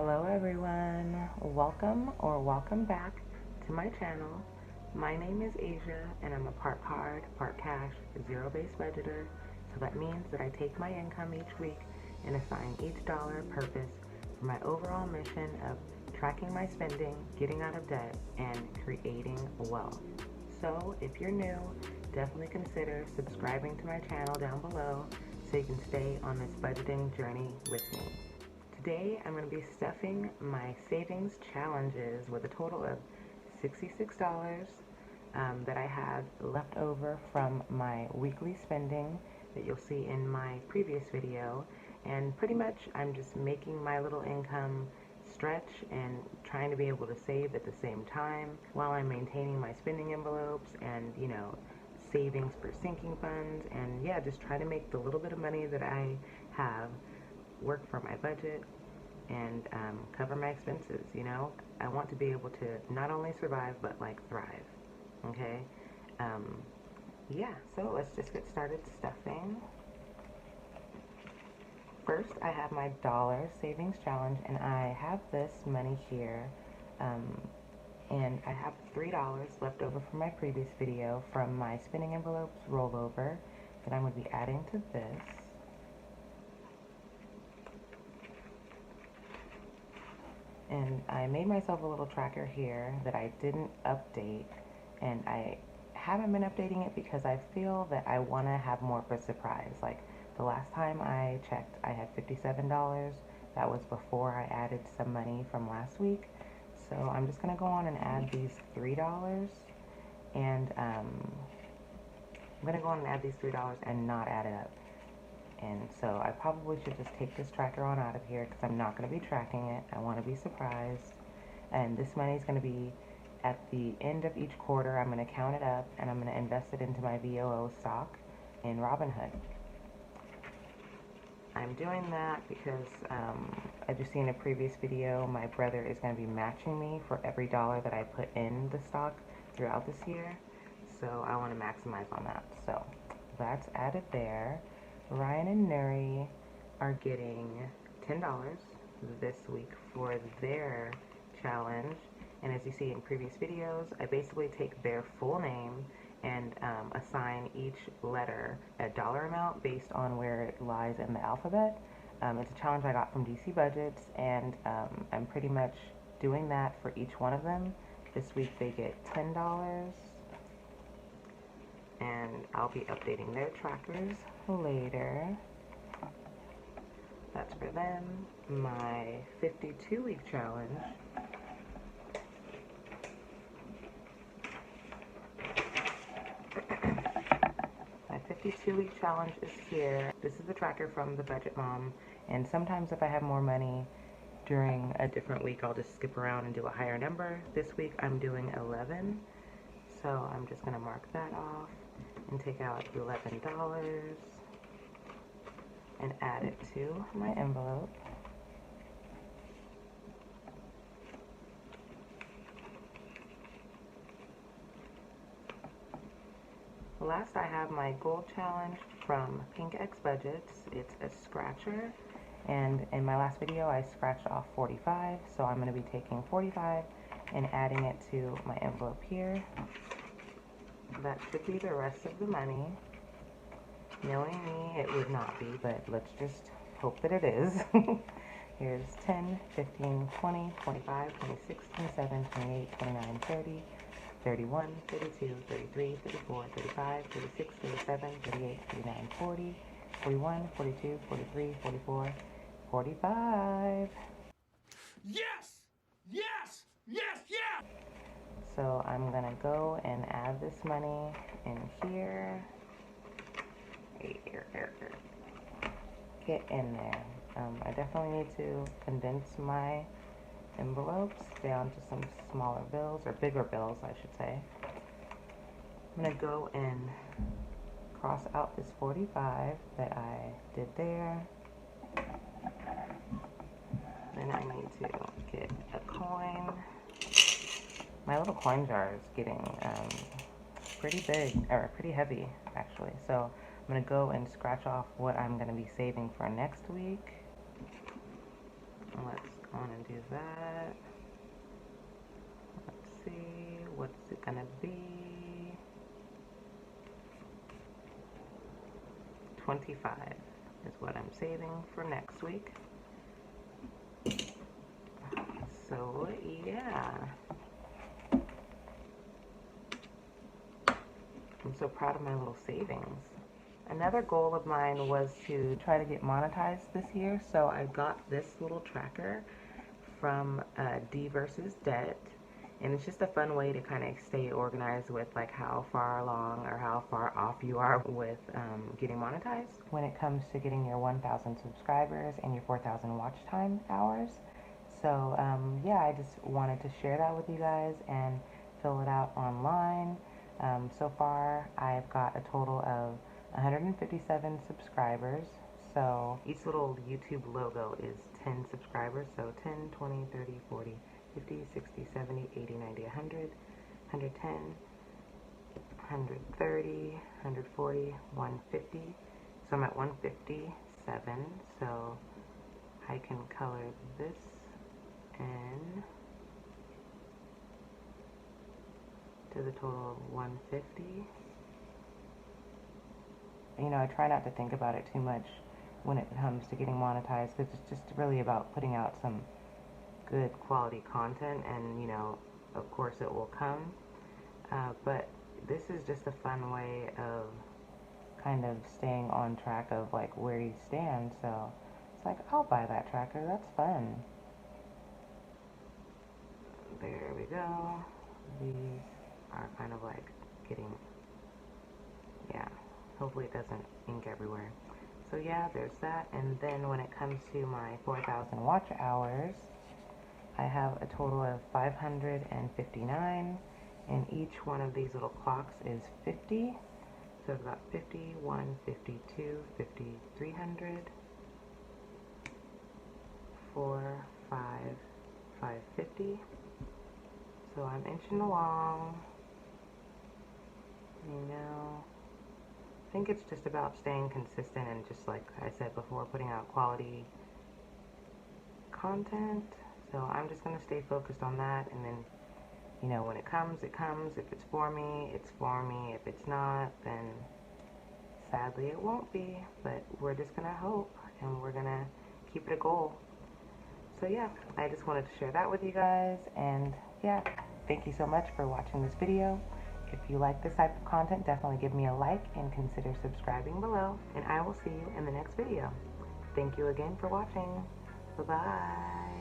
Hello everyone, welcome back to my channel. My name is Asia and I'm a part card, part cash, zero-based budgeter. So that means that I take my income each week and assign each dollar a purpose for my overall mission of tracking my spending, getting out of debt, and creating wealth. So if you're new, definitely consider subscribing to my channel down below so you can stay on this budgeting journey with me. Today I'm going to be stuffing my savings challenges with a total of $66 that I have left over from my weekly spending that you'll see in my previous video. And pretty much I'm just making my little income stretch and trying to be able to save at the same time while I'm maintaining my spending envelopes and, savings for sinking funds, and yeah, just try to make the little bit of money that I have work for my budget and cover my expenses. I want to be able to not only survive but like thrive. Okay. Yeah, so let's just get started stuffing. First, I have my dollar savings challenge, and I have this money here, and I have $3 left over from my previous video from my spending envelopes rollover that I'm going to be adding to this. And I made myself a little tracker here that I didn't update, and I haven't been updating it because I feel that I want to have more of a surprise. Like the last time I checked, I had $57. That was before I added some money from last week. So I'm just going to go on and add these $3, and I'm going to go on and add these $3 and not add it up. And so I probably should just take this tracker on out of here because I'm not going to be tracking it. I want to be surprised. And this money is going to be at the end of each quarter. I'm going to count it up and I'm going to invest it into my VOO stock in Robinhood. I'm doing that because, as you see in a previous video, my brother is going to be matching me for every dollar that I put in the stock throughout this year. So I want to maximize on that. So that's added there. Ryan and Nuri are getting $10 this week for their challenge. And as you see in previous videos, I basically take their full name and assign each letter a dollar amount based on where it lies in the alphabet. It's a challenge I got from DC Budgets, and I'm pretty much doing that for each one of them. This week they get $10. And I'll be updating their trackers later. That's for them. My 52-week challenge. My 52-week challenge is here. This is the tracker from the Budget Mom. And sometimes if I have more money during a different week, I'll just skip around and do a higher number. This week I'm doing 11. So I'm just going to mark that off and take out $11 and add it to my envelope. Last, I have my gold challenge from Pink X Budgets. It's a scratcher, and in my last video I scratched off 45, so I'm going to be taking 45 and adding it to my envelope here. That should be the rest of the money. Knowing me, it would not be, but let's just hope that it is. Here's 10, 15, 20, 25, 26, 27, 28, 29, 30, 31, 32, 33, 34, 35, 36, 37, 38, 39, 40, 41, 42, 43, 44, 45. Yes! Yes! Yes! Yes! So I'm going to go and add this money in here. Here. Get in there. I definitely need to condense my envelopes down to some smaller bills, or bigger bills, I should say. I'm going to go and cross out this 45 that I did there. Then I need to get a coin. My little coin jar is getting pretty big, or pretty heavy actually, so I'm going to go and scratch off what I'm going to be saving for next week. Let's I want to do that. Let's see, what's it gonna be? 25 is what I'm saving for next week. So yeah, I'm so proud of my little savings. Another goal of mine was to try to get monetized this year, so I got this little tracker from D versus Debt, and it's just a fun way to kind of stay organized with like how far along or how far off you are with getting monetized when it comes to getting your 1,000 subscribers and your 4,000 watch time hours. So yeah, I just wanted to share that with you guys and fill it out online. So far I've got a total of 157 subscribers. So each little YouTube logo is 10 subscribers. So 10, 20, 30, 40, 50, 60, 70, 80, 90, 100, 110, 130, 140, 150. So I'm at 157. So I can color this in to the total of 150. You know, I try not to think about it too much when it comes to getting monetized, because it's just really about putting out some good quality content, and you know, of course it will come, but this is just a fun way of kind of staying on track of like where you stand. So it's like, I'll buy that tracker, that's fun. There we go. These are kind of like getting, yeah, hopefully it doesn't ink everywhere. So yeah, there's that. And then when it comes to my 4,000 watch hours, I have a total of 559, and each one of these little clocks is 50. So I've got 50, 1, 52, 50, 300, 4, 5, 550. So I'm inching along, you know. I think it's just about staying consistent and just like I said before, putting out quality content. So I'm just going to stay focused on that, and then, you know, when it comes, it comes. If it's for me, it's for me. If it's not, then sadly it won't be. But we're just going to hope, and we're going to keep it a goal. So yeah, I just wanted to share that with you guys, and yeah, thank you so much for watching this video. If you like this type of content, definitely give me a like and consider subscribing below, and I will see you in the next video. Thank you again for watching. Bye-bye.